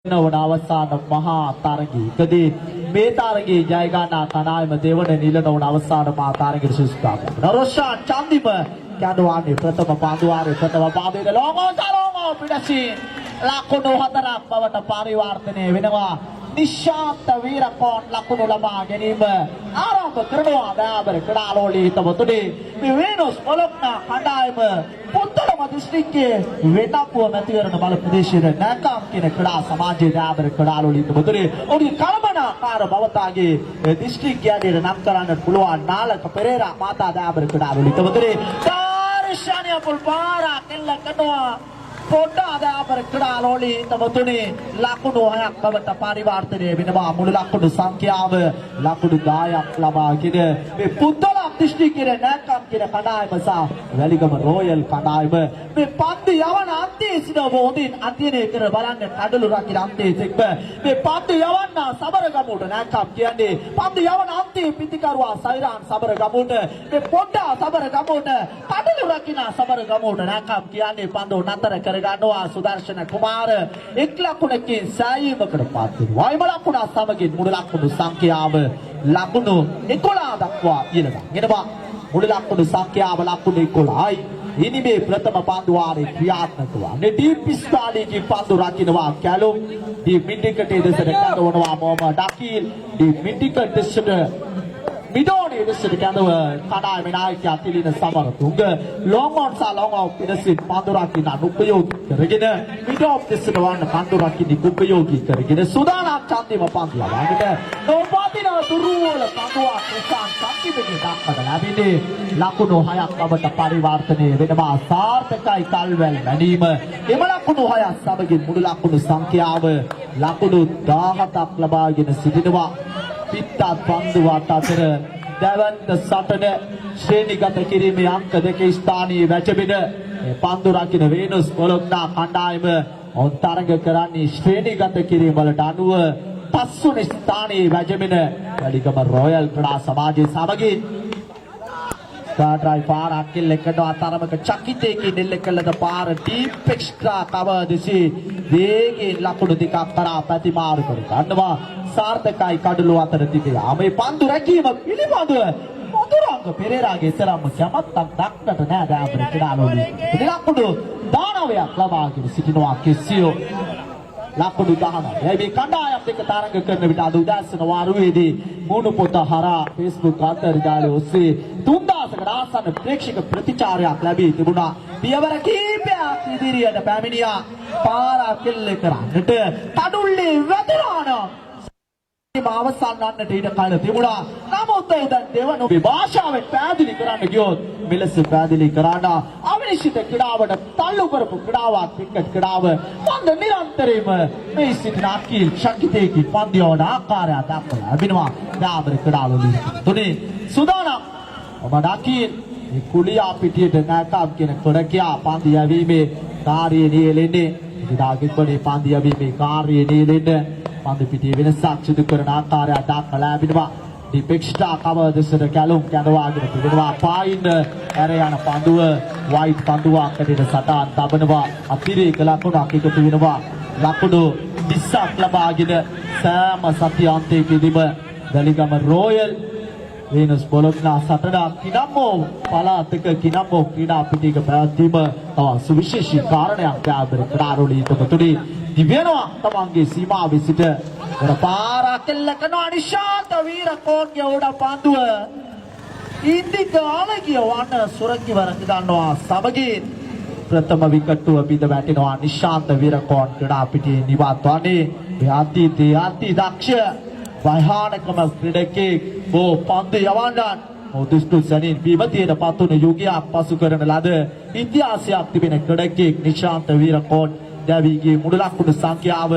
වන අවසාන මහා තරගයකදී මේ තරගයේ ජයගන්නා කණායම දෙවන නිල නොවන අවසාන මහා තරගයේ සුස්කාප රොෂාන් චන්දිම කැඩුවානේ ප්‍රථම පාදුවාරේ ප්‍රථම පාදයේ ලෝකෝතරෝ පිටසින් ලකුණු 4ක් බවට පරිවර්තනය වෙනවා නිශාන්ත වීරකෝන් ලකුණු ලබා ගැනීම ආරම්භ කරනවා බෑබර කඩාලෝලී හිතවතුනි මේ වේනස් මොලොක්නා කණ්ඩායම පුත්තලම දිස්ත්‍රික්කයේ වෙටපුව මැතිවරණ බල ප්‍රදේශයේ නැකම් කියන ක්‍රීඩා සමාජයේ බෑබර කඩාලෝලී හිතවතුනි ඔහුගේ කලබනාකාර බවතාගේ දිස්ත්‍රික්කයේ නම් කරන්නට පුළුවන් නාලක පෙරේරා මාතා බෑබර කඩාලෝලී හිතවතුනි දාර්ශනිය පුල්පාරා කෙල්ල කටුවා පොඩ්ඩා බෑබර කඩාලෝලී හිතවතුනි ලකුණු 6ක් බවට පරිවර්තනය වෙනවා මුළු ලකුණු සංඛ්‍යාව ලකුණු 10ක් ලබාගෙන මේ පුත්තලම දිස්ත්‍රික්කයේ නැකම් කියන කණ්ඩායම සහ වැලිගම රොයල් කණ්ඩායම මේ පන්දු යවන අන්තිමේ සිට බෝධින් අධ්‍යයනය කර බලන්න කඩළු රකින අන්තිමේ සිට මේ පන්දු යවන්න සබරගමුට නැකම් කියන්නේ පන්දු යවන අන්තිමේ පිටිකරුවා සෛරාන් සබරගමුට මේ පොඩ්ඩා සබරගමුට කඩළු රකින සබරගමුට නැකම් කියන්නේ පන්දු නතර කර ගන්නවා සුදර්ශන කුමාර එක් ලකුණකින් සෑයීමකට පත් වෙනවා වයිම ලකුණ සමගින් මුළු ලකුණු සංඛ්‍යාව ලකුණු 11 දක්වා ඉහළට මුළු ලකුණු සංඛ්‍යාව ලකුණු 11යි ඉනිමේ ප්‍රථම පන්දුවාරේ ක්‍රියාත්මක වන්නේ ඩී පිස්තාලීගේ පන්දු රකින්නවා කැලුම් ඩී මිඩිකට දෙසට කඩවනවා මොහමඩ් අකීල් ඩී මිඩිකට දෙසට මිඩෝනේ දෙසට කඩව කණ්ඩායමේ නායකයා තිලින සමරතුංග ලොං ඔන් සහ ලොං ඔව් පිටසින් පන්දු රකින්න උපයෝගී කරගෙන මිඩෝ දෙසට වන්න පන්දු රකින්න උපයෝගී කරගෙන සුදානම් චන්දිම පන්දු ලබාගෙන නොපතින දුරුවල පන්දුවා ප්‍රසාන් සම්පිතේ දක්වට ලැබෙන්නේ ලකුණු 6ක් බවට පරිවර්තනය වෙනවා සාර්ථකයි කල්වැල් වැඩිම එම ලකුණු 6ක් සමගින් මුළු ලකුණු සංඛ්‍යාව ලකුණු 17ක් ලබාගෙන සිටිනවා පිටත් පන්දුවට අතර දැවන්ත සටන ශ්‍රේණිගත කිරීමේ අංක 2 ස්ථානීය වැජබින පන්දු රකින්න වේනස් මොලොක්නා කණ්ඩායම ඔන්තරඟ කරන්නේ ශ්‍රේණිගත කිරීම වලට අනුව පස්වෙනි ස්ථානයේ වැජබින වැලිගම රොයල් ක්‍රීඩා සමාජයේ සමගින් ස්ටාර්ට්‍රයි පාරක් කෙල්ලකට අතරමක චකිතේකින් එල්ලකලද පාර ඩීප් එක්ස්ට්‍රා කවර් දෙසි වේගයෙන් ලකුණු දෙකක් කරා ප්‍රතිමාරු කර ගන්නවා සාර්ථකයි කඩළු අතර තිබෙනවා මේ පන්දු රැකීම පිළිබඳව මధుරංග පෙරේරාගේ සරම් සමත්තක් දක්නට නෑ බෑබර ක්‍රීඩාලෝලී ලකුණු 19ක් ලබාගෙන සිටිනවා කෙසියෝ ලකුණු 19. මේ කණ්ඩායම් දෙක තරඟ කරන විට අද උදෑසන වාරුවේදී මුණු පොත හරහා Facebook අන්තර්ජාලය ඔස්සේ 3000කට ආසන්න ප්‍රේක්ෂක ප්‍රතිචාරයක් ලැබී තිබුණා. පියවර කිහිපයක් ඉදිරියට පැමිණියා පාරක් කෙල්ල කරන්නට කඩුල්ලේ වැදුණා. අවසන් වන්නට ඉඩ කල තිබුණා. නමුත් දැන් දෙවන භාෂාවෙන් පැහැදිලි කරන්න ගියොත් මෙලෙස පැහැදිලි කරන අවිනිශ්චිත ක්‍රීඩාවට තල්ලු කරපු ක්‍රීඩාවක් ක්‍රිකට් ක්‍රීඩාව පන්ද නිරන්තරයෙන්ම මේ සිටින අකීල් ශක්තිතේකි පන්දියවන ආකාරය දක්වලා ලැබෙනවා. බෑබර ක්‍රීඩාවලින් තුනේ සුදානම් ඔබ අකීල් මේ කුලියා පිටියට නැකම් කියන කොරකියා පන්දි යැවීමේ කාර්යය නියැලෙන්නේ ඉදාගෙත් වනේ පන්දි යැවීමේ කාර්යය නියැලෙන්නේ පන්දු පිටියේ වෙනසක් සිදු කරන ආකාරය දක්වලා ලැබෙනවා. ඩිපෙක්ස්ටා කවර් දෙසට කැලුම් කැඳවාගෙන තිබෙනවා. පායින් ඇර යන පන්දුව වයිට් පන්දුවකට සටහන් තබනවා. අතිරේක ලකුණක් එකතු වෙනවා. ලකුණු 20ක් ලබාගෙන සෑම සතියාන්තයකදීම වැලිගම රොයල් වේනස් බොලොග්නා සටනක් කිනම්මෝ පළාතක කිනම්මෝ ක්‍රීඩා පිටියක පැවැත්වීම තව සුවිශේෂී කාරණයක් බෑබර ක්‍රීඩාලෝලී තුමතුනි දිව්‍යනවා තමන්ගේ සීමාවේ සිට වර පාරක් කෙල්ල කරනවා නිශාන්ත වීරකෝන්ගේ උඩ පන්දුව ඉන්දික ආලගිය වන්න සුරංගිවර ගන්නවා සමගින් ප්‍රථම විකටුව බිඳ වැටෙනවා නිශාන්ත වීරකෝන් ක්‍රීඩා පිටියේ නිවාත් වන්නේ අති දක්ෂ භයානකම ක්‍රීඩකෙක් බෝ පන්දු යවන්නන් මොදුස්තු සැනින් විමතියට පත්වන යුගයක් පසු කරන ලද ඉතිහාසයක් තිබෙන ක්‍රීඩකෙක් නිශාන්ත වීරකෝන් දැවීගේ මුළු ලකුණු සංඛ්‍යාව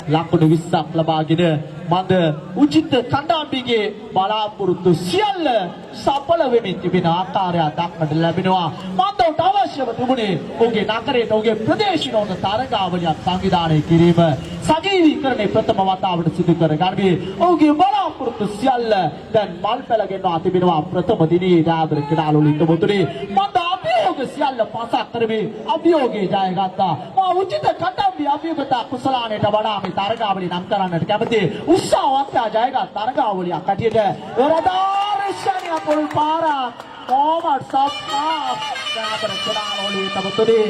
ලකුණු 20ක් ලබාගෙන මන්ද උචිත කණ්ඩායමේ බලාපොරොත්තු සියල්ල සඵල වෙමින් තිබෙන ආකාරය දක්නට ලැබෙනවා. මන්දට අවශ්‍යව තිබුණේ ඔහුගේ නගරයට ඔහුගේ ප්‍රදේශයට උන තරගාවලියක් සංවිධානය කිරීම සජීවීකරණය ප්‍රථම වතාවට සිදු කර ගන්නේ. ඔහුගේ බලාපොරොත්තු සියල්ල දැන් මල් පැල ගෙනවා තිබෙනවා. ප්‍රථම දිනේ බෑබර ක්‍රීඩාලෝලී තුමතුනි මන්ද අභියෝග සියල්ල පසක් කරමි අභියෝගයේ ජයගත්තා. මා උචිත කටම්බි අභියෝගත කුසලානේට වඩා මේ තරගාවලිය නම් කරන්නට කැමති උත්සාහවත් ජයගත් තරගාවලියක් කටියට රදාරෂණිය පොල් පාරක් කොමඩ් සප්පා දාපර කුඩාවලිය තබතුදී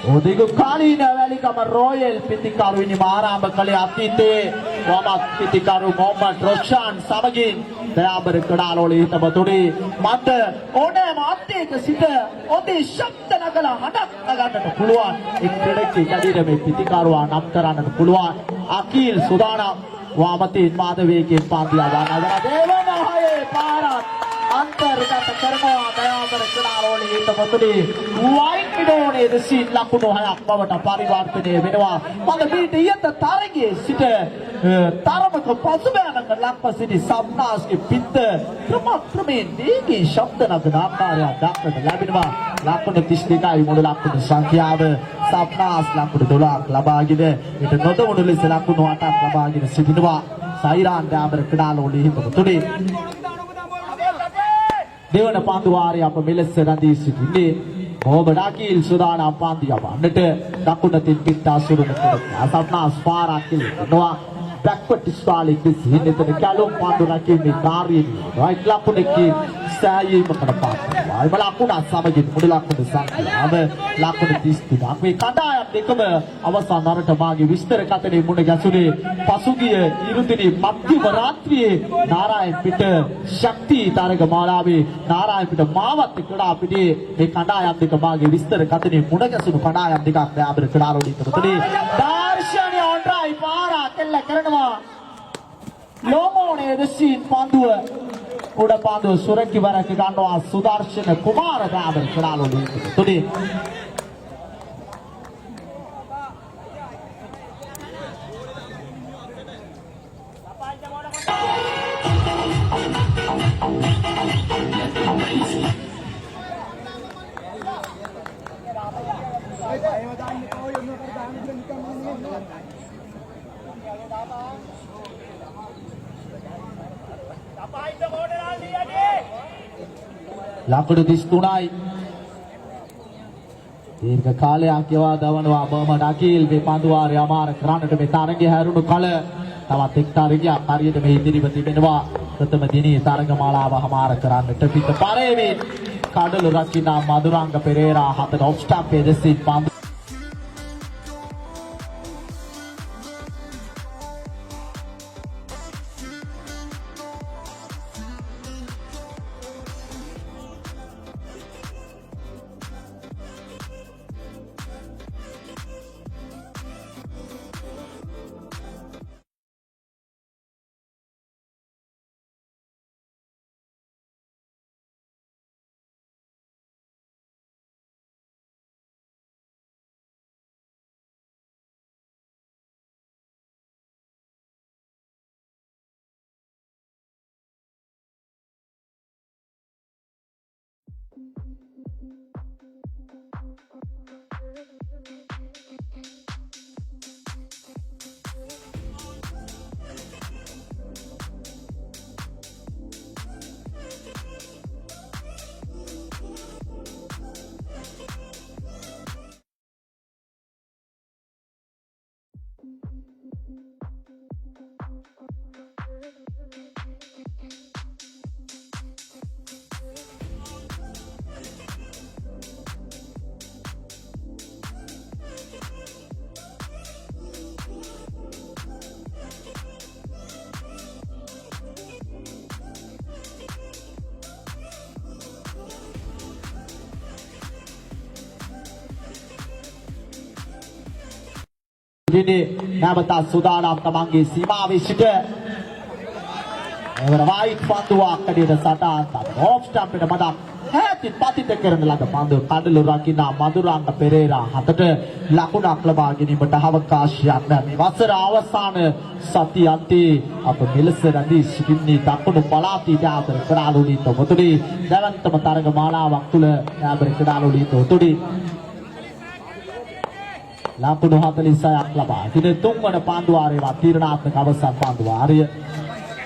ඔදිගු කාලීන වැලිකම රොයල් පිටිකරුවිනි ආරම්භ කළේ අතීතයේ මොහමඩ් පිටිකරු මොහමඩ් රොෂාන් සමගින් දයාබර කඩාලෝලී තබතුඩි මට ඕනෑම අත්යක සිට ඔතේ ශබ්ද නගල හඩක් නගන්නට පුළුවන් එක් ක්‍රීඩකයෙක් ඇදිට මේ පිටිකරුවා නම් කරන්නට පුළුවන් අකීල් සුදානම් වාමතීන් මාධවේකෙන් පාන්දියා වනවර දේවනහයේ පාරත් अंतर्गत करना दयाबर कड़ारोली तबतुडी वाइट मिडोने दसीन लकुनो हया पवट परिवर्तने वेනවා මම පිට යත තරගයේ සිට තරමක පසුබෑමක ලක්ව සිටි සම්නාස්ගේ පිට ක්‍රමයෙන් දීගේ ශබ්ද නගන ආකාරය දක්නට ලැබෙනවා ලකුණු 32යි මුළු ලකුණු සංඛ්‍යාව සම්නාස් ලකුණු 12ක් ලබාගෙන ඊට නොදවුණු ලෙස ලකුණු 8ක් ලබාගෙන සිටිනවා සයිරාන් දයාබර කඩාලෝලි තබතුडी දෙවන පන්දු වාරය අප මෙලෙස රැඳී සිටින්නේ මොහමඩ් අකීල් සුදානම් පන්දිය වන්නට දකුණතින් පිටා සුරුම කරනවා සම්නාස් පාරක් කෙලිනවා බැක්වර්ඩ් ස්ටාලික් දිසින් එතන කැලුම් පන්දු රැකීමේ කාර්යය වෙනවා ඒක ලකුණකේ සෑයීමකට පාත්‍රයි ලකුණ සමගින් මුළු ලකුණු සංඛ්‍යාව ලකුණු 33ක් මේ කණ්ඩායම් දෙකම අවසන් වරට මාගේ විස්තර කතනේ මුණ ගැසුනේ පසුගිය ඉරුදිනේ මධ්‍යම රාත්‍රියේ නාරායන් පිට ශක්ති තරග මාලාවේ නාරායන් පිට මාවත් එක්කලා පිටේ මේ කණ්ඩායම් දෙක මාගේ විස්තර කතනේ මුණ ගැසුණු කණ්ඩායම් දෙකක් දයාබර කඩාරෝලි තුනේ දර්ශනීය ඔන්ඩ්‍රයි පාරා කෙල්ල කරනවා ලෝමෝනේ දසින් පන්දුව උඩ පන්දුව සුරකි වරක ගන්නවා සුදර්ශන කුමාර දයාබර කඩාරෝලි තුනේ ලකුණු 33යි දීර්ඝ කාලයක් යවා දවනවා මොහමඩ් අකීල් මේ පන්දු වාරය අමාර කරන්නට මේ තරගය හැරුණු කල තවත් එක් තරගයක් හරියට මේ ඉදිරිව තිබෙනවා ප්‍රථම දිනේ තරගමාලාව හමාර කරන්නට පිට පරේවින් කඩළු රකිනා මදුරංග පෙරේරා හතර ඔෆ් ස්ටම්ප් දෙසින් පන්දු දිනේ නැවත සුදානම් තමන්ගේ සීමාවේ සිට එවර වයිට් පන්දුවක් කඩේට සටහන් කරන ඔෆ් ස්ටම්ප් එක මදක් හැටින් පතිත කරන ලද පන්දුව කඩළු රකිනා මදුරංග පෙරේරා හතට ලකුණක් ලබා ගැනීමට අවකාශයක් නැහැ මේ වසර අවසාන සති අන්තයේ අප මෙලෙස රැඳී සිටින්නේ දකුණු පළාතේ දයාබර කඩාලෝලි තොටුඩි දැවන්තම තරග මාලාවක් තුල දයාබර කඩාලෝලි තොටුඩි ලකුණු 46ක් ලබා ඉතින් තුන්වන පන්දු වාරයේ තීරණාත්මක අවසන් පන්දු වාරය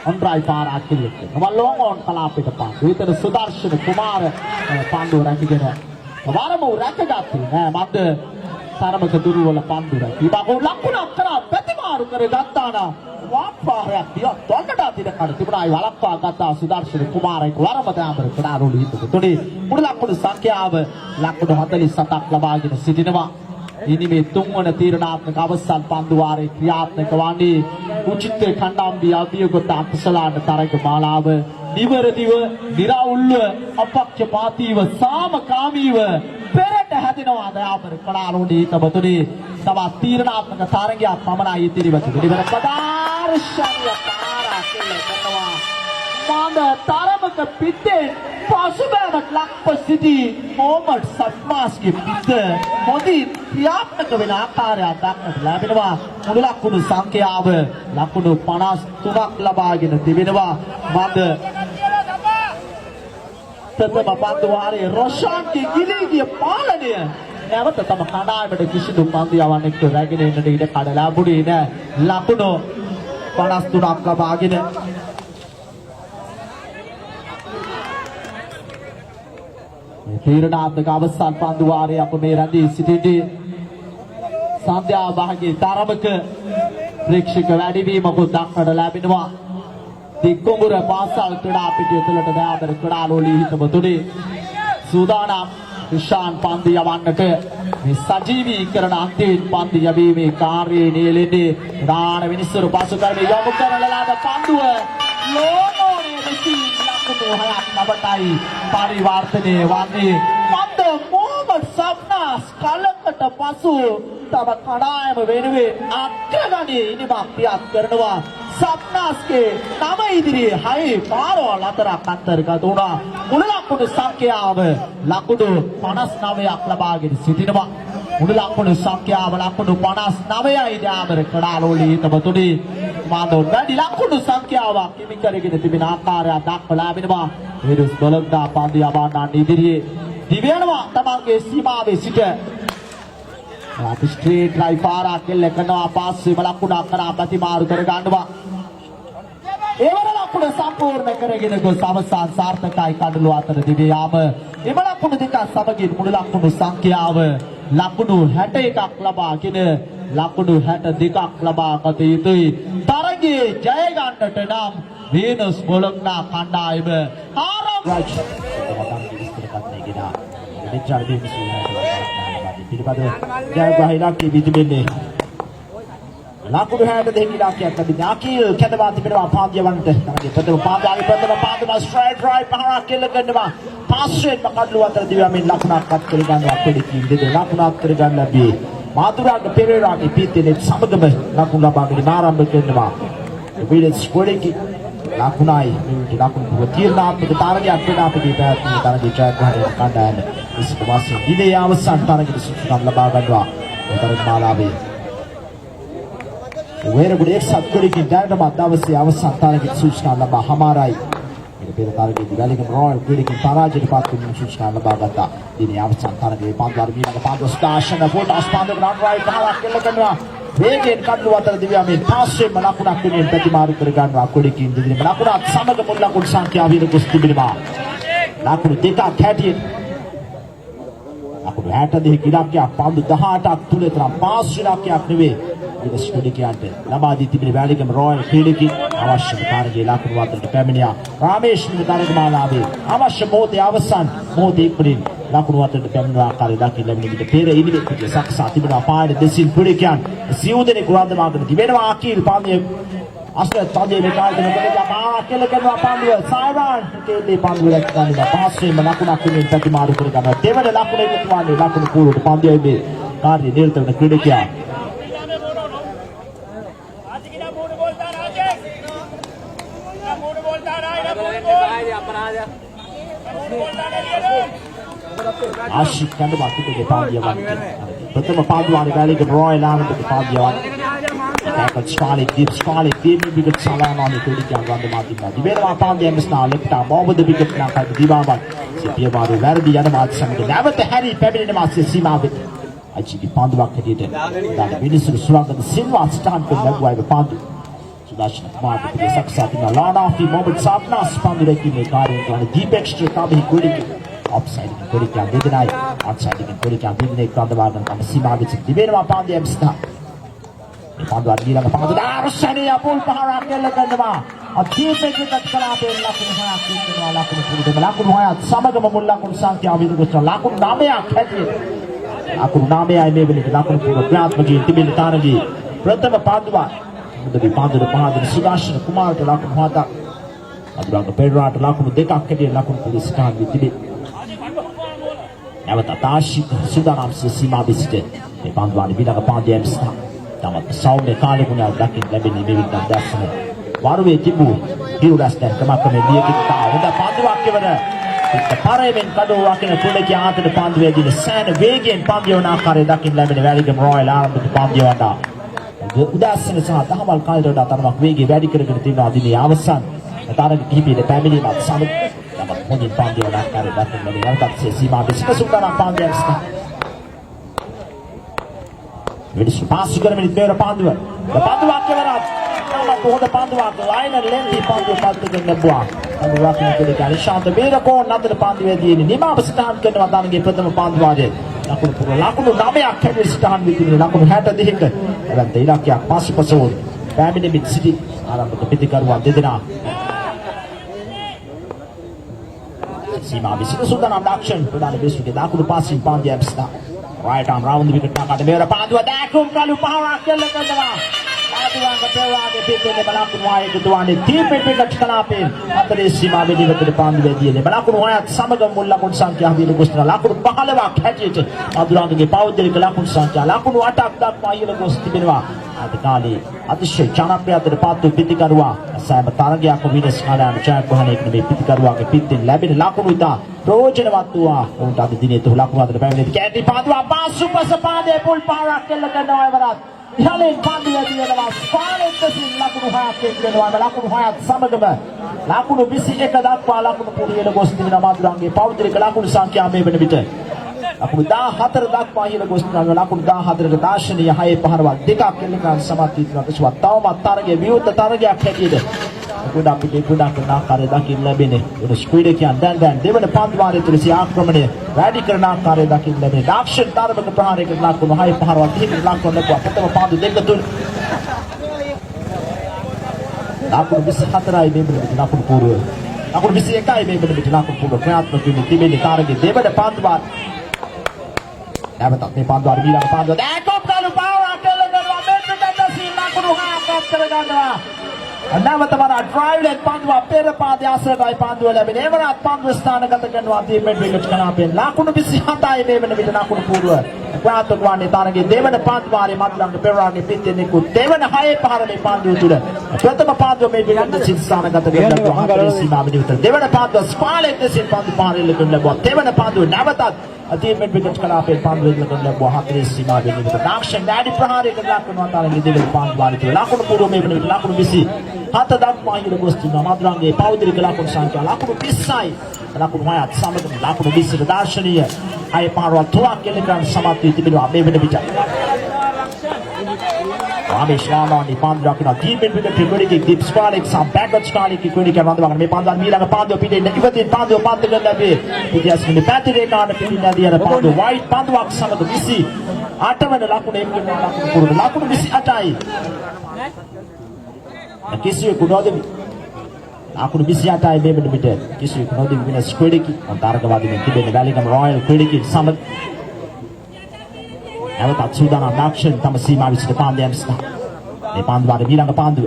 ඔන්ඩ්‍රයි පාරක් කෙලියෙක්. නම ලොං ඔන් කලාපිට පන්දු. විතර සුදර්ශන කුමාර පන්දු රැකගෙන වරම රැකගත්තේ නෑ මන්ද තරමක දුර්වල පන්දුරයි. ඊබගෝ ලකුණක් කරා ප්‍රතිමාරු කරගත්තා නා වාප්පාරයක් දිය දොඩට අදින කඩ තිබුණායි වලක්වා ගත්තා සුදර්ශන කුමාරයෙක් වරම දාමර කඩාරෝලි හිටු. තුනේ මුළු ලකුණු සංඛ්‍යාව ලකුණු 47ක් ලබාගෙන සිටිනවා. ඉනි මේ තුන්වන තීරණාත්මක අවසන් පන්දු වාරයේ ක්‍රියාත්මක වන්නේ උචිත කණ්ඩායම් අධියගත අකුසලාන තරග මාලාව නිවරදිව නිරවුල්ව අපක්ෂපාතීව සාමකාමීව පෙරට හැදෙනවා දයාපර කඩාරෝලි හිටබතුනේ තවත් තීරණාත්මක තරගයක් පමණයි ඉතිරිව තිබෙන්නේ. ඉවර පදාර්ශනීය පාරක් කරනවා මන්ද තරමක පිටේ පසුබෑමට ලක්ව සිටි මොහමඩ් සත්මාස්ගේ පිට හොඳින් ක්‍රියාත්මක වෙන ආකාරයක් දක්නට ලැබෙනවා. මුළු ලකුණු සංඛ්‍යාව ලකුණු 53ක් ලබාගෙන තිබෙනවා. මන්ද ප්‍රථම පන්දු වාරයේ රොෂාන්ගේ ගිලීගිය පාලනය නැවත තම කණ්ඩායමට කිසිදු පන්දු යවන්නෙක්ට රැගෙන එන්නට ඉඩ කඩ ලැබුණේ නැහැ. ලකුණු 53ක් ලබාගෙන තීරණාත්මක අවසන් පන්දු වාරයේ අප මේ රැඳී සිටින්නේ සන්ධ්‍යා භාගයේ තරමක ප්‍රේක්ෂක වැඩිවීමකුත් දක්නට ලැබෙනවා. දික්කොඹුර පාසල් ක්‍රීඩා පිටිය තුළට දයාබර ක්‍රීඩාලෝලී හිටපොතුනේ සූදානම් ශාන් පන්දු යවන්නට මේ සජීවීකරණ අන්තිම පන්දු යැවීමේ කාර්යයේ නියැලෙන්නේ ප්‍රධාන විනිසුරු පසු කරන යොමු කරන ලද පන්දුව ලෝනෝනේ විසින් ලකුණු 6ක් ලබටයි පරිවර්තනය වන්නේ. මන්ද මොහමඩ් සබ්නාස් කලකට පසු තම කණ්ඩායම වෙනුවෙන් අග්‍රගණයේ ඉනිමක් පියත් කරනවා. සබ්නාස්ගේ නම ඉදිරියේ 6 පාරවල් 4ක් අන්තර්ගත වුණා. මුළු ලකුණු සංඛ්‍යාව ලකුණු 59ක් ලබාගෙන සිටිනවා. මුළු ලකුණු සංඛ්‍යාව ලකුණු 59යි දාමර කඩාලෝලී හිටපොතුනේ මාදෝ වැඩි ලකුණු සංඛ්‍යාවක් හිමි කරගෙන තිබෙන ආකාරය දක්වලා ලැබෙනවා. විරුස් බොලොග්ඩා පන්දු යවන්නන් ඉදිරියේ දිවයනවා තමන්ගේ සීමාවේ සිට අපි ස්ට්‍රේට් ඩ්‍රයිව් පාරක් කෙල්ල කරනවා. පාස්සෙම ලකුණක් කරා ප්‍රතිමාරු කර ගන්නවා. ඒවර ලකුණ සම්පූර්ණ කරගෙන ගොස් අවසන් සාර්ථකයි කඩළු අතර දිවේ යාම. එම ලකුණු දෙක සමගින් මුළු ලකුණු සංඛ්‍යාව ලකුණු 61ක් ලබාගෙන ලකුණු 62ක් ලබා ගත යුතුයි. තරගයේ ජය ගන්නට නම් වීනස් බොලොග්නා කණ්ඩායම ආරම්භ ජයග්‍රහීලාකී විදුලින්නේ ලකුණු 62 ඉලක්කයක් ලැබෙන අකිල් කැඳවා තිබෙනවා පාන්දියවන්ට. තමයි ප්‍රථම පාන්දියාගේ ප්‍රථම පාන්දුම ස්ට්‍රයිට් රයිට් පහරක් කෙල්ල කරනවා. පාස්වෙන් කඩළු අතර දිවමින් ලකුණක් අත් කර ගන්නවා. පෙඩිකින් දෙද ලකුණක් කර ගන්න ලැබී මාතුරාගේ පෙරේරාගේ පීතෙනෙත් සමගම ලකුණු ලබාගෙන ආරම්භ කරනවා. විලිස් පොඩිකි ලකුණයි මේ ලකුණු තීරණාත්මක තරගයක් වෙන අපේ පැවැත්ම තරගයේ ජයග්‍රහණය කණ්ඩායම ඉස්පවාසී දිනේ අවසන් තරගයේ සුසුකම් ලබා ගන්නවා. තරග මාලාවේ වෙරගුඩ එක්සත් කුඩිකින් දැනටමත් දවසේ අවසන් තරගයේ සුසුකම් ලබා හමාරයි. මේ පෙර තරගයේදී වැලිකම රොයල් කුඩිකින් පරාජයට පත් වූ සුසුකම් ලබා ගත්තා. දිනේ අවසන් තරගයේ පන්දුවර මීනක පන්දු ස්ටාෂන ෆෝටෝස් පන්දු ග්‍රවුන්ඩ් රයිට් පහලක් කෙල්ල කරනවා. වේගයෙන් කඩළු අතර දිව්‍යමින් පාස්වෙන්ම ලකුණක් වෙනින් ප්‍රතිමාරු කර ගන්නවා. කුඩිකින් දිනේ ලකුණක් සමග මුල් ලකුණු සංඛ්‍යාව වින ගොස් තිබෙනවා. ලකුණු දෙකක් හැටියට ලකුණු 62 ඉලක්කයක් පන්දු 18ක් තුල තරම් පාස් ඉලක්කයක් නෙවෙයි. ඒක ස්ටුඩිකියන්ට ලබා දී තිබෙන වැලිකම රොයල් ක්‍රීඩකී අවශ්‍ය කාර්යයේ ලකුණු අතරට පැමිණියා. රාමේෂ් තරගමාලාවේ අවශ්‍ය මොහොතේ අවසන් මොහොතේ ඉක්මනින් ලකුණු අතරට පැමිණෙන ආකාරය දකින්න ලැබෙන විට පෙර ඉනිවෙක්ගේ සක්සා තිබෙනවා. පාඩ දෙසින් ක්‍රීඩකයන් සිව්දෙනෙකු රඳවාගෙන තිබෙනවා. අකිල් පාන්දිය අස්තර තදේ මෙකාල්ට නොකඩ බා කෙල කරනවා. පාන්දිය සයිරන් කෙල්ලේ පාන්දිය රැකගන්නවා. පාස්වෙන්ම ලකුණක් වෙනින් ප්‍රතිමාරු කර ගන්නවා. දෙවන ලකුණ එකතු වන්නේ ලකුණු කූරුට පාන්දියයි මේ කාර්යය නිරත වෙන ක්‍රීඩකයා. आशिक कंड बाकी के पादियावन प्रथम पादवानी वैली के रॉयल आनंद के पादियावन टैकल स्कालिक दीप में विकेट सालानानी टोली के अंगवान माती का दिवेला पादिया मिस्ना लेफ्टा मोहम्मद विकेट ना का दीवाबाद सिपिया मारू वर्दी यानमात संग නැවත හැරි පැමිණෙන මාසේ සීමාවෙ අචිකි පාන්දුවක් හැටියට දාන විනිසුරු සුලංගද සිල්වා ස්ටාන් කර ලැබුවා පාන්දු सुदर्शन कुमार के सक्सा तिना लाना फी मोहम्मद साबनास पांडु रखी में कार्य करने दीपेक्स के काबी कोड़ी offside එකකින් කොරිකියා දෙදෙනයි onside එකකින් කොරිකියා දෙදෙනෙක් රඳවාගෙන තම සීමාවෙ සිට තිබෙනවා පාන්දිය එම්ස්ටා. මේ පාන්දුව ඊළඟ පාන්දුව දර්ශනීය අපුල් පහරක් කෙල්ල කරනවා. අධීපෙකට කලාපේ ලකුණු 6ක් ඉන්නවා ලකුණු පුරුදු ලකුණු 6ත් සමගම මුල් ලකුණු සංඛ්‍යාව විදුගත ලකුණු 9ක් හැටියට ලකුණු 9යි මේ වෙලෙට ලකුණු පුරුදු ක්‍රියාත්මකී තිබෙන තරගයේ ප්‍රථම පාන්දුව මුදවි පාන්දුව පහදින සුදර්ශන කුමාරට ලකුණු 7ක් අදුරංග පෙරරාට ලකුණු 2ක් හැටියට ලකුණු පුරුදු ස්ථාන විතිබේ. නැවත තාශික සුදානම් සීමාවෙ සිට මේ පාන්දුව ඊළඟ පාන්දුව එම්ස්ටා තමත් සෞම්‍ය කාලෙකුණා දකින්න ලැබෙන්නේ මේ විදිහට දැක්සම වරුවේ තිබූ හිරුරස්තර ක්‍රමක්‍රමයෙන් දියකිතා හොඳ පාන්දුවක් කෙවර පරයෙන් කඩෝ වකින කුලකී ආතන පාන්දුවේ දින සෑන වේගයෙන් පාන්දුව වන ආකාරය දකින්න ලැබෙන වැලිගම රොයල් ආරම්භක පාන්දුව වඩා උදාසන සහ දහවල් කාලයට වඩා තරමක් වේගය වැඩි කරගෙන තිබෙනවා දිනේ අවසන් තරග කිහිපයේ පැමිණීමත් සමග තමත් හොඳින් පාන්දුව වන ආකාරය දකින්න ලැබෙන යටත් සීමාවෙ සිට සුදානම් පාන්දුව It's possible to get a pandu. The pandu akkevarat. Nama kohda pandu ak line and lengthy pandu pandu කරන්න බුවා. අපි රකින්න කෙනෙක් ගානේ ශාන්ත වේරකෝ නතර pandu වේදීනේ නිමාව ස්ථාන කරනවා දානගේ ප්‍රථම pandu වාදයේ. ලකුණු පුර ලකුණු 9ක් හැටියට ස්ථාන වීතිනේ ලකුණු 62ක. එවන්ත ඉලක්කයක් පසුපසෝ පැමිණි මිත් සිටි ආරම්භක පිටිකරුවා දෙදෙනා. සීමා විසික සුදානම් දාක්ෂන් ප්‍රධාන බේසුගේ දකුණු පාසින් pandu එම්ස්ටා. Right arm round the wicket nakata mera Padua dakum kalu power kella කරනවා පාදුවාංග පෙරවාගේ පිටේ බලකුණු වායේ දුවන්නේ දීපෙ පිටට කලාපේ අතරේ සීමාවෙදී වෙතට පාන්දුවේදී බලකුණු වායත් සමග මුල් ලකුණු සංඛ්‍යාව විල ගොස්තර ලකුණු 15ක් හැටියට පාදුවාංගගේ පෞද්ගලික ලකුණු සංඛ්‍යාව ලකුණු 8ක් දක්වා ඉහළ ගොස් තිබෙනවා අද කාලේ අතිශය ජනප්‍රියත්වයට පාත්තු පිටිකරුවා සෑම තරගයක්ම විනස් කාලයන් ජයග්‍රහණයකට මේ පිටිකරුවාගේ පිටින් ලැබෙන ලකුණු ඉතා ප්‍රයෝජනවත් වූවා උන්ට අද දිනේ තුල ලකුණු අතර පැමිණෙති කැටි පාදුවා පාසුපස පාදේ පුල් පාරක් කෙල්ල කරනවා එවරත් ඉහළින් පාන්දුවේදී වෙනවා ස්පාලෙත්සින් ලකුණු 6ක් එක්වෙනවා ලකුණු 6ත් සමගම ලකුණු 21 දක්වා ලකුණු පුරියල ගොස් තිබෙන මාදුරංගේ පෞද්ගලික ලකුණු සංඛ්‍යාව මේ වෙන විට ලකුණු 14 දක්වා ඉහළ ගොස් තිබෙන ලකුණු 14ක දාර්ශනීය 6 පහරවල් දෙකක් එල්ලකන් සමත් වීතිනවා කිසිවක් තවමත් තරගයේ විවුර්ත තරගයක් හැටියට ගොඩක් පිටේ ගොඩක් කරන ආකාරය දකින්න ලැබෙන්නේ උන ස්පීඩ් එක යන දැන් දෙවන පන්දු වාරයේ තුල සිය ආක්‍රමණය වැඩි කරන ආකාරය දකින්න ලැබෙන්නේ දාක්ෂණ තරමක ප්‍රහාරයකට ලක්වන 6 පහරවල් දෙකකින් ලක්වන ප්‍රථම පන්දු දෙක තුන ලකුණු 24යි මේ වෙනකොට ලකුණු පූර්ව ලකුණු 21යි මේ වෙනකොට ලකුණු පූර්ව ක්‍රියාත්මක වෙන්නේ තිබෙන්නේ තරගයේ දෙවන පන්දු වාර නැවතත් මේ පන්දු වාර ඊළඟ පන්දුව දැක්කොත් කලු පාවා කියලා කරනවා මෙන්නට දැසී ලකුණු 6ක් කර ගන්නවා නැවත වරා ඩ්‍රයිව් ලෙන් පන්දුව පෙර පාදයේ අසලටයි පන්දුව ලැබෙන එවරත් පන්දුව ස්ථානගත කරනවා දීපෙන් විකට් කලාපෙන් ලකුණු 27යි මේ වෙන විට ලකුණු පූර්ව ක්‍රියාත්මක වන්නේ තරගයේ දෙවන පන්දු වාරයේ මත්ලංග පෙරාගේ පිටින් නිකුත් දෙවන 6 පහරේ පන්දුව තුල ප්‍රථම පන්දුව මේ විකට් සිත් ස්ථානගත කරනවා හතරේ සීමාවෙදී විතර දෙවන පන්දුව ස්පාලෙත් දෙසින් පන්දු පාරේ ලකුණු ලැබුවා දෙවන පන්දුව නැවතත් අධීපෙන් විකට් කලාපෙන් පන්දුව ලකුණු ලැබුවා හතරේ සීමාවෙදී විතර දාක්ෂණ වැඩි ප්‍රහාරයකට ලක්වනවා තරගයේ දෙවන පන්දු වාරයේ තුල ලකුණු පූර්ව මේ වෙන විට ලකුණු 20 හත දක්වා ඉහළ ගොස් තිබෙනවා මාදුරංගේ පෞද්ගලික ලකුණු සංඛ්‍යාව ලකුණු 20යි ලකුණු 6ත් සමගම ලකුණු 20ක දාර්ශනීය 6 පහරවල් 3ක් එල්ලකන් සමත් වී තිබෙනවා මේ වෙන විට රාමේෂ් රාමානි පාන්දු රකින්න දීපෙන් විකට් ක්‍රිකට් දීප් ස්පාලෙක් සම් බෑක්වර්ඩ් ස්කාලික් ක්‍රිකට් රඳවගෙන මේ පාන්දුව ඊළඟ පාන්දුව පිටින් ඉවතින් පාන්දුව පාත් කරන ලැබේ ඉතිහාසයේ පැති රේඛාන පිටින් නදී යන පාන්දුව වයිට් පාන්දුවක් සමග 28 වන ලකුණ එක්කෙන ලකුණු පුරුදු ලකුණු 28යි කිසිවෙකු නොදෙමි ලකුණු 28යි මේ වෙන විට කිසිවෙකු නොදෙමි වෙන ස්ක්වැඩ් එකේ තාරකවාදීන් තිබෙන වැලිගම රොයල් ක්‍රිකට් සමග නැවතත් සූදානම් දාක්ෂණ තම සීමාව විසිට පාන්දු එම්ස්ටා මේ පාන්දු වාරයේ ඊළඟ පාන්දුව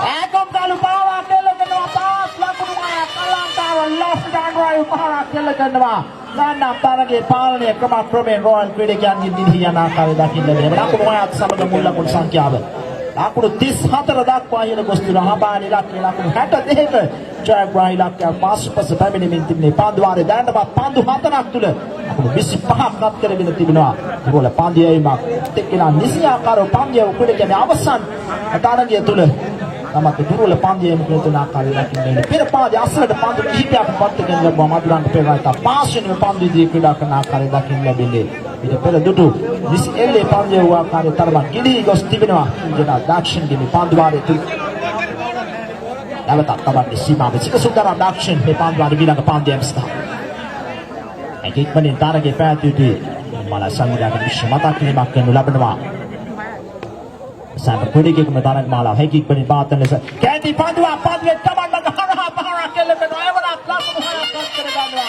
ඒකම් ගලු පාවා කෙල්ල කරනවා පාස් ලකුණු 6ක් අලංකාර ලෙෆ්ට් හෑන්ඩ් රයිට් පහරක් කෙල්ල කරනවා ගන්නම් තරගයේ පාලනය ක්‍රමයෙන් රොයල් ක්‍රිකට් යන්නේ දිහි යන ආකාරය දකින්න ලැබෙනවා ලකුණු 6ක් සමග මුල් ලකුණු සංඛ්‍යාව ලකුණු 34 දක්වා ඉහළ ගොස් තිබෙනවා හබානි ඉලක්කය ලකුණු 62ක ජයග්‍රහණ ඉලක්කය පාසුපස පැමිණෙමින් තිබෙනේ පාන්දු වාරයේ දැනටමත් පාන්දු 4ක් තුල ලකුණු 25ක් අත් කරගෙන තිබෙනවා ඒගොල්ල පාන්දියයිමක් එක්කෙනා නිසි ආකාරව පාන්දිය උඩ කියන්නේ අවසන් තරගය තුල තමත් දුර්වල පාන්දියයිම කියන ආකාරය දකින්නේ පෙර පාන්දිය අසලට පාන්දු කිහිපයක් පත් කරගෙන ලැබුවා මදුරන්ට පෙරයිත පාස්වෙනිම පාන්දියදී ක්‍රීඩා කරන ආකාරය දකින්න ලැබෙන්නේ ඊට පෙර දුටු නිසි එල්ලේ පාන්දිය වූ ආකාරය තරමක් ගිලී ගොස් තිබෙනවා ඉන්දියා දාක්ෂිණගේ මේ පාන්දු වාරයේ තුල නැවතත් තමයි සීමාවේ සික සුන්දර දාක්ෂිණ මේ පාන්දු වාරයේ ඊළඟ පාන්දිය එම්ස්ටා ඉක්මනින් තරගේ පැවැත්විය මල සංවිධානයේ විශ්ව මතක් කිරීමක් කරනු ලබනවා. Sampai kuda kita mentarik malam. Heki pening batan lesa. Kenti pandua pandua taman bagahara bahara keleben ayam langsung hayat kerana.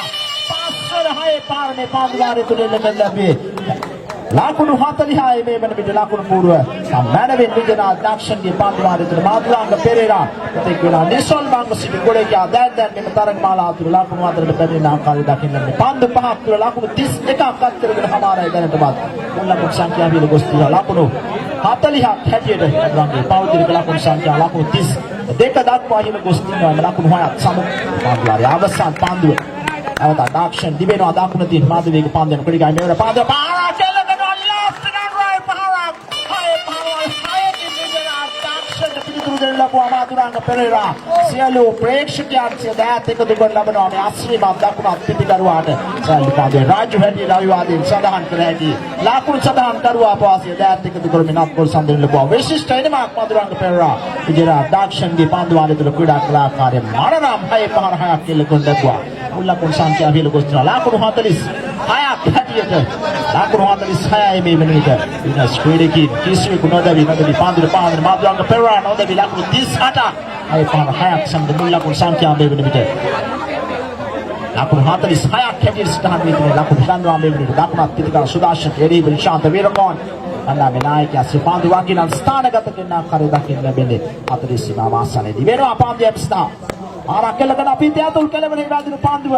Pasal hai par me pandua itu leben lebih. Lakun hatali hai me mana bida lakun purwa. Samana bin bida action di pandua itu madulang ke perera. Ketika nisol bang si kuda kya dan me mentarik malam itu lakun water lebih nak kali dakin lebih. Pandu pahap itu lakun 30 ekak kerana hamara itu tempat. Lakun sangkya bila gusti lakun. Hataliha හැටියට රංගේ පෞද්ගලික ලකුණු සංඛ්‍යාව ලකුණු 30 දෙක දක්වා හිම ගොස් තිනවා ලකුණු 6ක් සමු පාන්දුවාරේ අවසන් පාන්දුව අවත ඩාක්ෂන් දිවෙනවා දකුණ තියෙන මාධවේග පාන්දුවන ක්‍රීඩා මෙවර පාන්දුව පාරා කෙල්ලගෙන left and right පාරා හය දිවිදෙන ඩාක්ෂන් පිළිතුරු දෙන්න ලබුවා මාදුරංග පෙරේරා සියලු ප්‍රේක්ෂකයන් සිය දෑත් එකතු කර ලබනවා මේ අශ්‍රීමත් දකුණත් පිටිකරුවාට සල්ලි පාන්දුවේ රාජු හැටි රවිවාදීන් සඳහන් කර හැකි ලකුණු සඳහන් කරුවා පවාසිය දෑත් එකතු කරමින් අත්ගොල් සම්දින ලබුවා විශිෂ්ට එනමක් මාදුරංග පෙරේරා විජේරා ඩාක්ෂන්ගේ පාන්දුවාරේ තුල ක්‍රීඩා කලාකාරය මනනම් 6-5-6ක් කෙල්ලකුන් ලැබුවා මුල්ලකුන් සංඛ්‍යාව හිල ගොස් තිනවා ලකුණු 46ක් හැටියට ලකුණු 46යි මේ වෙනුවට විනස් ක්‍රීඩකී කිසිවෙකු නොදැවි පාන්දුවේ පාන්දුවේ මාදුරංග පෙරේරා නොදැවි ලකුණු 38ක් 6-5-6ක් සම්ද මුල්ලකුන් සංඛ්‍යාව මේ වෙනුවට ලකුණු 46ක් හැටියට සිටහන් වී තිබෙන ලකුණු ගන්නවා මේ වෙනුවට දකුණත් පිටිකර සුදාශන් එරීබ නිශාන්ත වීරකෝන් අන්නාමේ නායකයා සිපාන්දු වකිලන් ස්ථානගත කරන ආකාරය දකින්න ලැබෙන්නේ 40 සීමා වාසනයේදී වෙනවා පාන්දිය එප්ස්නා ආරක්කලගෙන අපි තියතුල් කෙලවරේ වැදින පාන්දුව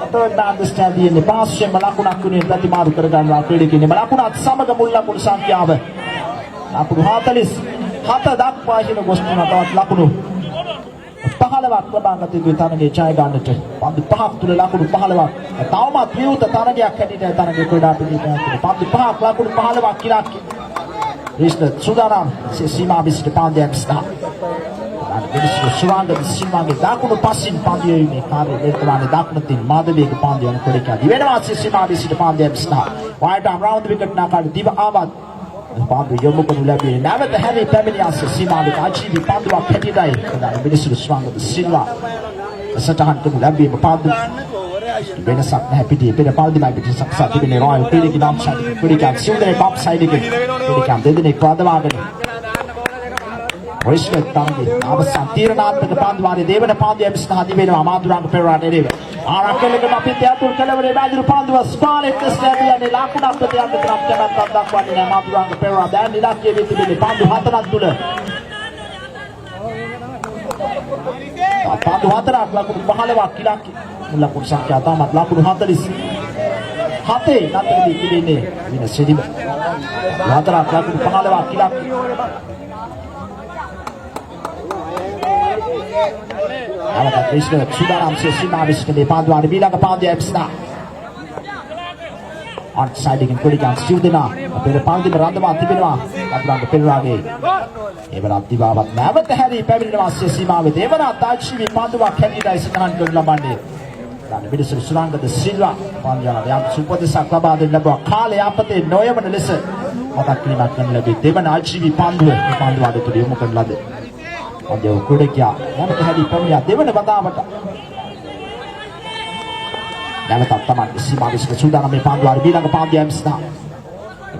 අතොත් understand දින්නේ පාස්යෙන් ලකුණක් උනේ ප්‍රතිමාරු කර ගන්නවා ක්‍රීඩකයනේ ලකුණත් සමග මුල් ලකුණු සංඛ්‍යාව ලකුණු 47 දක්වා හින ගොස් තුන තවත් ලකුණු 15ක් ලබාගත යුතු තරගයේ ජය ගන්නට පන්දු 5ක් තුල ලකුණු 15ක් තවමත් විරුද්ධ තරගයක් හැටියට තරගයේ ක්‍රීඩා පිළිපැදීම පන්දු 5ක් ලකුණු 15ක් කියලා රිෂ්ණ සුදානම් සීමා විසිට පාන්දයක් ස්ථා අනිත් සුරංග සීමාගේ දකුණු පසින් පාන්දියේ මේ කාර්ය දෙකවානේ දකුණු තින් මාදවේග පාන්දිය යන කොටක දිවෙනවා සීමා විසිට පාන්දයක් ස්ථා right arm round the wicket නාකාරී දිව ආවත් පාන්දු යොමු කරනු ලැබෙන්නේ නැවත හැරී පැමිණියාස සීමාවේ ආජීවී පාන්දුවක් හැටියටයි ප්‍රධාන මිනිසුරු ස්වාංගද සිල්වා සටහන් කරනු ලැබීම පාන්දු වෙනසක් නැහැ පිටියේ පෙර පාන්දුමයි පිටිය සක්සා තිබෙනේ රොයල් පීලිකි නම් සයිඩ් ක්‍රීඩකයන් සිවුරේ බබ් සයිඩ් එකේ ක්‍රීඩකයන් දෙදෙනෙක් වදවාගෙන Rishmet Tangi, අවසන් තීරණාත්මක පාන්දුවාරේ දේවන පාන්දුව එප්ස්නා දිවෙනවා මාදුරංග පෙරේරා නෙරේව. ආරක්කලක අපි තියතුල් කෙලවරේ බැඳුණු පාන්දුව ස්පාලෙක් ස්ටේඩියම්ේ ලකුණක් ප්‍රතියන්ත ක්‍රම කැමැත්තක් දක්වන්නේ නැහැ මාදුරංග පෙරේරා දැන් ඉලක්කයේ වෙ තිබෙන්නේ පාන්දු 4ක් තුල. පාන්දු 4ක් ලකුණු 15ක් ඉලක්කය. මුල් ලකුණු සංඛ්‍යාව තාමත් ලකුණු 40. 7 නතරදී තිබෙන්නේ වින සිරිම. 4ක් ලකුණු 15ක් ඉලක්කය. Awak Krishna Sudaram Sima Vishnu Panduari Bilang Pandia Epsna on side again Kulikan Sudina Pere Pandi Randama Tibina Abrang Pirage Evera Divabat Never the Harry Pavilion Sima with Evera Tachi Pandua Canada Sitan Gudlamandi Minister Suranga the Silva Panja Super the Sakaba the Nabra Kali Apate Noyam and listen what a climax can be Devan Alchi Pandu Pandua to the Umukan Lade අද කුඩකියා නැවත හැදී පැමිණියා දෙවන වතාවට නැවතත් තමයි සීමා විශ්ව සූදානම් මේ පාන්දුවාරේ ඊළඟ පාන්දිය එම්ස්නා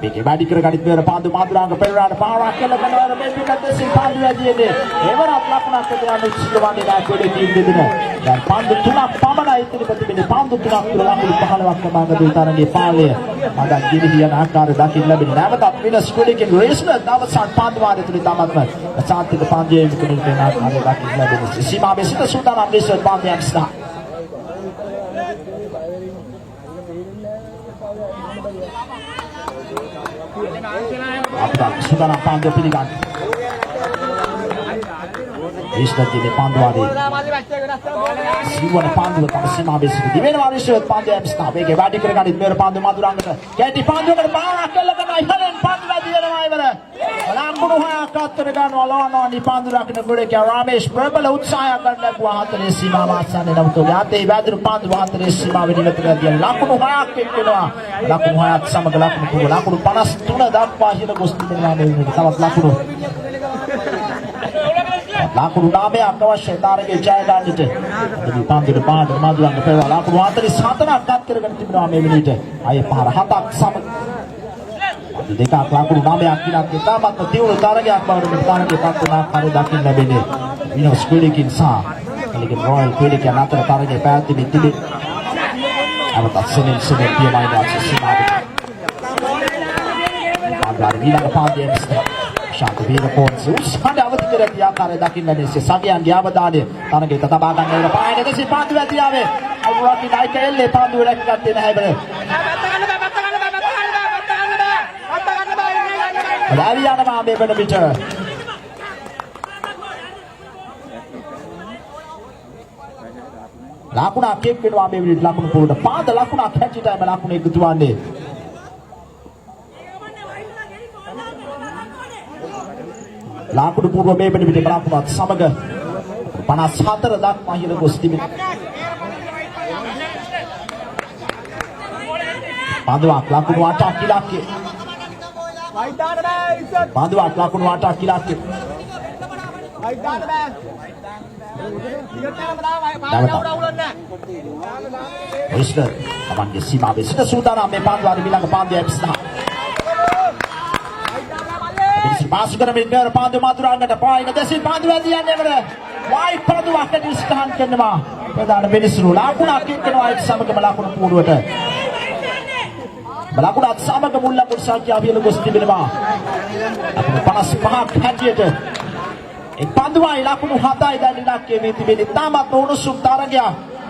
මේකේ වැඩි කර ගනිත් මෙවර පාන්දු මාදුරංග පෙරේරාට පාරක් කියලා කරනවා මේ පිටත් දෙසින් පාන්දු වැඩියනේ ඒවරත් ලකුණක් දෙනවා සිදුවන්නේ නැහැ කුඩේ ටීම් දෙදෙන දැන් පාන්දු තුනක් පමණයි ඉතිරිපත් වෙන්නේ පාන්දු තුනක් තුල ලකුණු 15ක් ලබාගත් තරගයේ පාලය මඩක් ගිරිහියන ආකාරය දකින්න ලැබෙන නැවතත් විනස් කුඩේකින් රේස්න දවසක් පාන්දුවාරේ තුල තමත්ම සාන්තික පාන්දියේ විකුණන කරන ආකාරය දකින්න ලැබෙන සීමා බෙසිත සූදානම් දේශ පාන්දිය එම්ස්නා Apakah saudara Pandu Pilihan? Istri di Panduari. Siwa Pandu tak sima besi. Di mana hari itu Pandu Epsna. Bagi badi kerana di mana Pandu Madurang itu. Jadi Pandu berbarak kelakar ayam Pandu lagi ada mana? Malam bunuhaya katakan walau ni Pandu rakyat negara kaya Ramesh berbela utsaya kerana buah hati sima masa ni namun tu jati badi Pandu hati sima beri lepas dia. Laku bunuhaya kekena. Laku bunuhaya sama laku bunuh. Laku panas tuna dak pahit gusti dengan ini. Salat laku. ලකුණු 9ක් අවශ්‍යයි තරගයේ ජය ගන්නට. මේ පන්දුවේ පාඩ මදුරංග පෙරවා ලකුණු 44ක් අත් කරගෙන තිබෙනවා මේ මිනිට. අය පාර 7ක් සමග. දෙකක් ලකුණු 9ක් ඉලක්ක තාමත් දියුණු තරගයක් බවට මේ තරගයේ පත් වුණා කාර්ය දකින්න ලැබෙන්නේ. විනෝස් ක්‍රීඩිකින් සහ එලිගේ රොයල් ක්‍රීඩිකයන් අතර තරගයේ පැවැත්මේ තිබෙන අවතත් සෙනෙන් පියමයි වාචි සීමාවට. ආගාර ඊළඟ පාදයෙන් ශාන්ත වීරකෝන්ස උත්සාහය අවදි කර ඇති ආකාරය දකින්න ලැබෙන්නේ. සගයන්ගේ අවධානය තරගයට තබා ගන්න වෙන පායන දෙසි පාන්දු ඇතියාවේ අනුරාධි නායක එල්ලේ පාන්දුව රැකගත්තේ නැහැ බල. Ariana මේ වෙන විට ලකුණක් එක් වෙනවා මේ විදිහට ලකුණු පොළට පාද ලකුණක් හැටියටම ලකුණ එකතු වන්නේ. ලකුණු පූර්ව මේ වෙන විට ලකුණත් සමග 54 දක්වා ඉහළ ගොස් තිබෙනවා. පාදවක් ලකුණු 8ක් ඉලක්කය. පාදවක් ලකුණු 8ක් ඉලක්කය. Mister, තමන්ගේ සීමාවේ සිට සූදානම් මේ පාන්දුවාරි ඊළඟ පාන්දුව එප්ස්නා. පාස් කරමින් නේර පාන්දුව මතුරාංගට පායින දෙසින් පාන්දුව ඇදියන්නේ වල වයිට් පාන්දුවක් ඇදිස්ටහන් කරනවා. ප්‍රධාන මිනිස්සු ලකුණක් එක්කනවා ඒක සමගම ලකුණු පූර්වට. ලකුණත් සමග මුල් ලකුණු සංඛ්‍යාව ඉහළ ගොස් තිබෙනවා. ලකුණු 55ක් හැටියට එක් පන්දුවයි ලකුණු 7යි දැන් ඉලක්කයේ මේ තිබෙන්නේ. තාමත් උණුසුම් තරගයක්.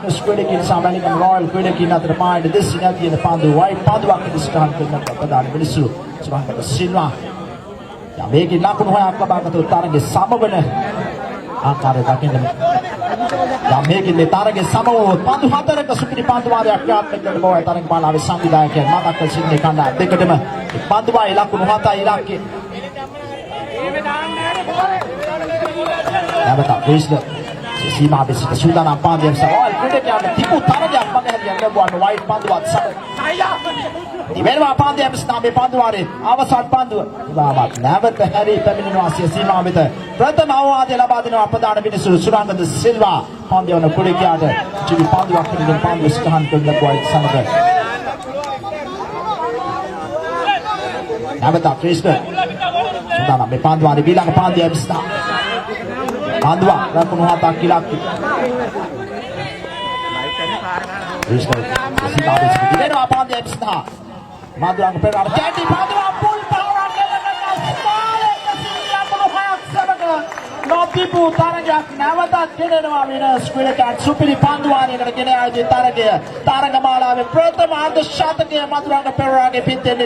ස්ක්වැඩකින් සමලිකන් රොයල් ක්‍රීඩකින් අතර පායින දෙසින් ඇදින පන්දුව වයිට් පාන්දුවක් ඇදිස්ටහන් කරන ප්‍රධාන මිනිස්සු සුභාංග සිල්වා. මේකේ ලකුණු 6ක් ලබාගත තරගයේ සමවන ආකාරය දකින්න. මේකේ මේ තරගයේ සමව පන්දු 4ක සුපිරි පන්දු වාරයක් ක්‍රියාත්මක කරන බවයි තරග බාලාවේ සංවිධායකයන් මතක් කර සිටින්නේ. කණ්ඩායම් දෙකටම පන්දුවයි ලකුණු 7යි ඉලක්කය. නැවත විශ්ල සීමාවේ සිට සූදානම් පාන්දුවෙන් සරෝල් ක්‍රීඩකයන් තිබු තරගයක් මගහැරියන් ලැබුවාන වයිට් පන්දුවත් සමග. ඉවෙනවා පාන්දුව ස්ථාපේ පන්දුවාරේ අවසන් පන්දුව. ලාමත් නැවත හැරි පැමිණෙනවා සීමාව වෙත. ප්‍රථම අවවාදය ලබා දෙනවා ප්‍රධාන මිනිස්සු සුරංගද සිල්වා. පන්දුවන කුඩිකයාට චිවි පන්දුවක් පිළිගෙන පන්දුව ස්ථාන් කරන වයිට් සමග. නැවත ක්‍රිස්ටර් සූදානම් මේ පන්දුවාරේ ඊළඟ පාන්දුව ස්ථාන. පන්දුව ලකුණු 7ක් ඉලක්කය. ක්‍රිස්ටර් සීමාවේ සිට ඉවෙනවා පාන්දුව ස්ථාන. මදුරංග පෙරාර කැටි පාදුව පුල් පාරක් නොතිබු තරගයක් නැවතත් ගෙනෙනවා විනස් ක්‍රීඩකයන් සුපිරි පන්දුවාරයකට ගෙන ආයෝජිත තරගය තරගමාලාවේ ප්‍රථම අර්ධ ශතකය මදුරංග පෙරාරගේ පිටෙන්